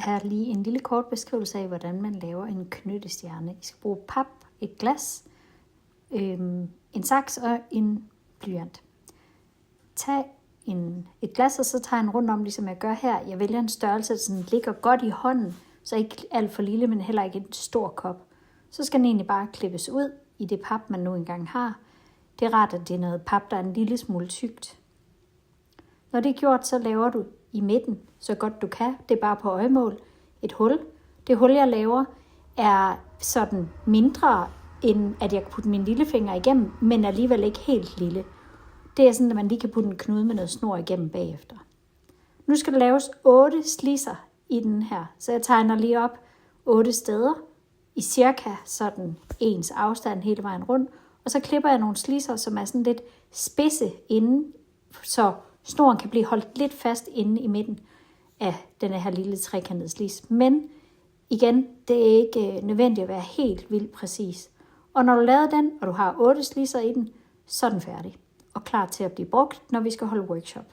her lige en lille kort beskrivelse af, hvordan man laver en knyttestjerne. I skal bruge pap, et glas, en saks og en blyant. Tag et glas, og så tager jeg rundt om, ligesom jeg gør her. Jeg vælger en størrelse, så den ligger godt i hånden, så ikke alt for lille, men heller ikke en stor kop. Så skal den egentlig bare klippes ud i det pap, man nu engang har. Det er rart, at det er noget pap, der er en lille smule tykt. Når det er gjort, så laver du i midten, så godt du kan. Det er bare på øjemål. Et hul. Det hul, jeg laver, er sådan mindre, end at jeg kan putte min lillefinger igennem, men alligevel ikke helt lille. Det er sådan, at man lige kan putte en knude med noget snor igennem bagefter. Nu skal der laves 8 slisser i den her, så jeg tegner lige op 8 steder i cirka sådan ens afstand hele vejen rundt, og så klipper jeg nogle slisser, som er sådan lidt spidse inden, så snoren kan blive holdt lidt fast inde i midten af den her lille trekantede slis. Men igen, det er ikke nødvendigt at være helt vildt præcis. Og når du laver den, og du har 8 slisser i den, så er den færdig og klar til at blive brugt, når vi skal holde workshop.